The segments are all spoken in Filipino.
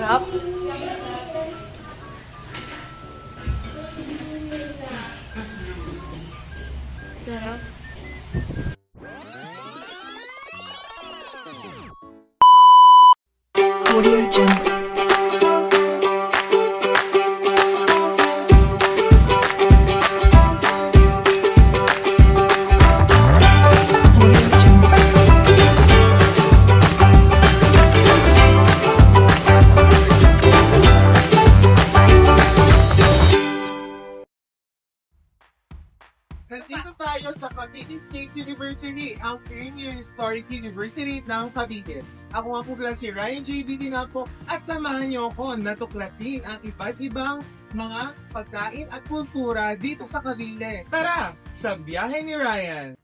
Sarap. Sarap. Audio Jungle. Nandito tayo sa Cavite State University, ang premier historic university ng Cavite. Ako nga po pala si Ryan J.B. Dinapo at samahan niyo ako na tuklasin ang iba't ibang mga pagkain at kultura dito sa Cavite. Tara, sa biyahe ni Ryan!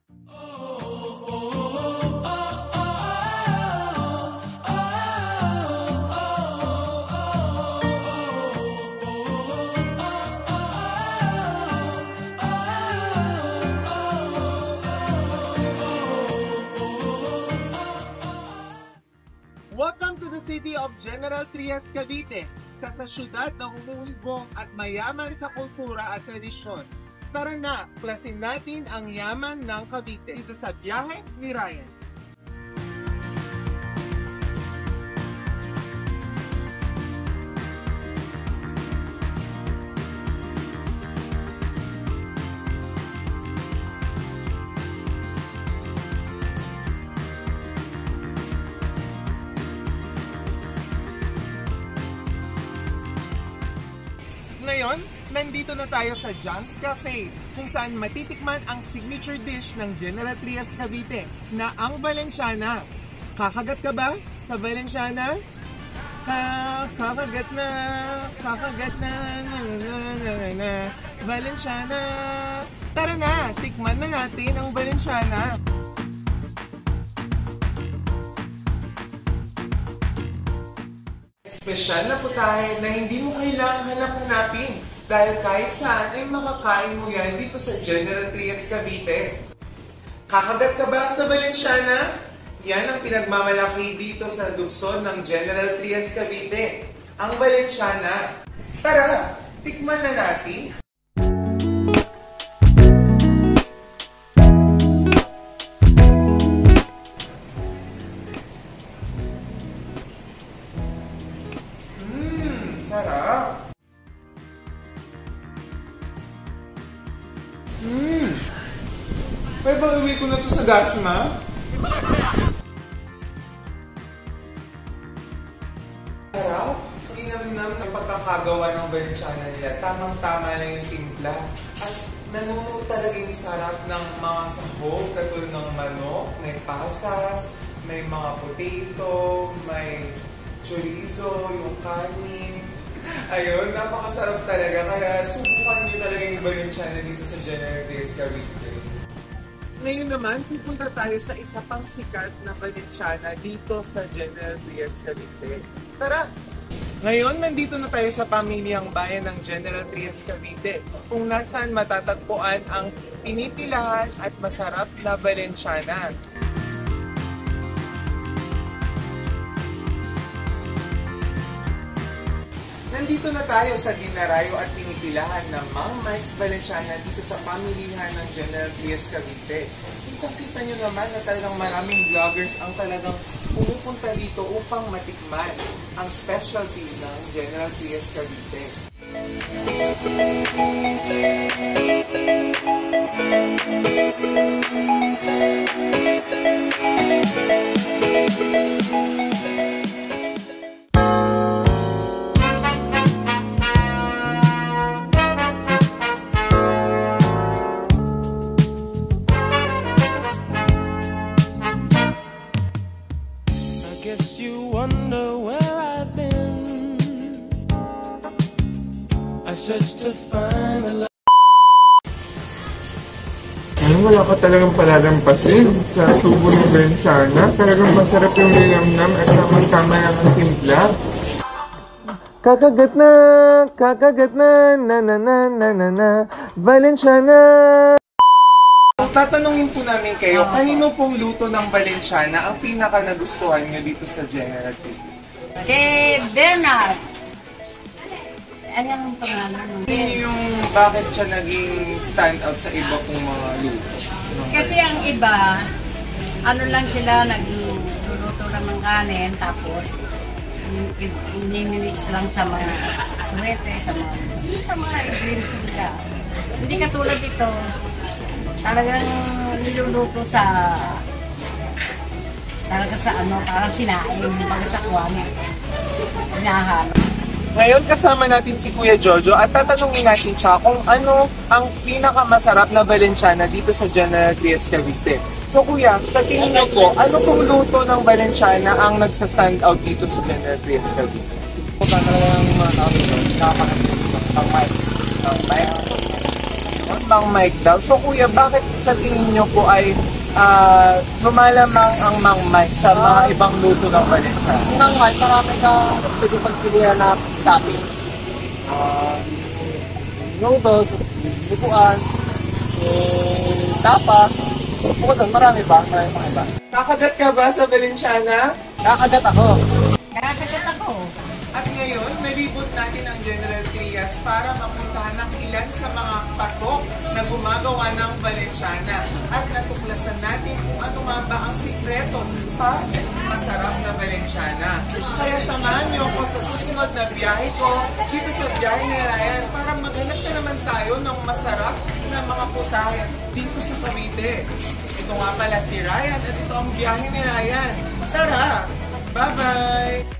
Welcome to the city of General Trias, Cavite, sa syudad na humuhusbong at mayaman sa kultura at tradisyon. Tara na, klasin natin ang yaman ng Cavite dito sa biyahe ni Ryan. Ngayon, nandito na tayo sa John's Cafe, kung saan matitikman ang signature dish ng General Trias Cavite na ang Valenciana. Kakagat ka ba sa Valenciana? Kakagat na, Valenciana. Tara na, tikman na natin ang Valenciana. Espesyal na putahe na hindi mo kailangan hanap-hanapin dahil kahit saan ay makakain mo yan dito sa General Trias Cavite. Kakagat ka ba sa Valenciana? Yan ang pinagmamalaki dito sa lungsod ng General Trias Cavite, ang Valenciana. Tara, tikman na natin. Sarap! Pwede ba uwi ko na to sa Dasma? Sarap! Hindi namin ang pagkakagawa ng Valenciana nila. Tamang-tama lang yung timpla. At nanuno talaga yung sarap ng mga sahog, katulad ng manok, may pasas, may mga potato, may chorizo, yung kanin. Ayun, napakasarap talaga. Kaya subukan nyo talaga yung Valenciana dito sa General Trias Cavite. Ngayon naman, pupunta tayo sa isa pang sikat na Valenciana dito sa General Trias Cavite. Tara! Ngayon, nandito na tayo sa pamilyang bayan ng General Trias Cavite, kung nasaan matatagpuan ang pinipilahan at masarap na Valenciana. Nandito na tayo sa dinarayo at pinipilahan ng Mang Mike's Valenciana dito sa pamilihan ng General Trias Cavite. Kita nyo naman na talagang maraming vloggers ang talagang pumupunta dito upang matikman ang specialty ng General Trias Cavite. Guess you wonder where I've been. I searched to find the love. Wala ka talagang palalampasin sa subo ng Valenciana. Talagang masarap yung linamnam at tamang-tama lang ang timpla. Kakagat na, na, Valenciana. tatanungin po namin kayo, kanino pong luto ng Valenciana ang pinaka nagustuhan nyo dito sa General Trias? Kay Bernard. Ano yung pangalan? Ano yung bakit siya naging stand out sa iba pong mga luto? Kasi ang iba, ano lang sila, nagluluto lang ng kanin, tapos inimimix lang sa mga suwete, sa mga ingredients nila. Hindi katulad ito, talagang niluluto talaga sa ano, parang sinaing, baga sa kuwan, inahan. Ngayon kasama natin si Kuya Jojo at tatanungin natin siya kung ano ang pinakamasarap na Valenciana dito sa General Trias, Cavite. So Kuya, sa tingin niyo po, ano pong luto ng Valenciana ang nagsa-stand out dito sa General Trias, Cavite? Talagang mga tao dito, nakakasip ng mic. Bang mic daw. So Kuya, bakit sa tingin niyo po ay lumalamang ang Mang Mike sa mga ibang luto ng Valenciana? Ng mic, marami ka pwede pagpilihan na toppings. Nudog, bukuan, tapa. Bukod doon, marami pa mga iba. Kakagat ka ba sa Valenciana? Kakagat ako. Kakagat ako. At ngayon, nalibot natin ang General Trias para mapuntahan ng ilan sa mga patok na gumagawa ng Valenciana at natuklasan natin kung ano nga ba ang sikreto para sa masarap na Valenciana. Kaya samahan niyo ako sa susunod na biyahe ko dito sa biyahe ni Ryan para maghanap na naman tayo ng masarap na mga putahe dito sa Cavite. Ito nga pala si Ryan at ito ang biyahe ni Ryan. Tara! Bye-bye!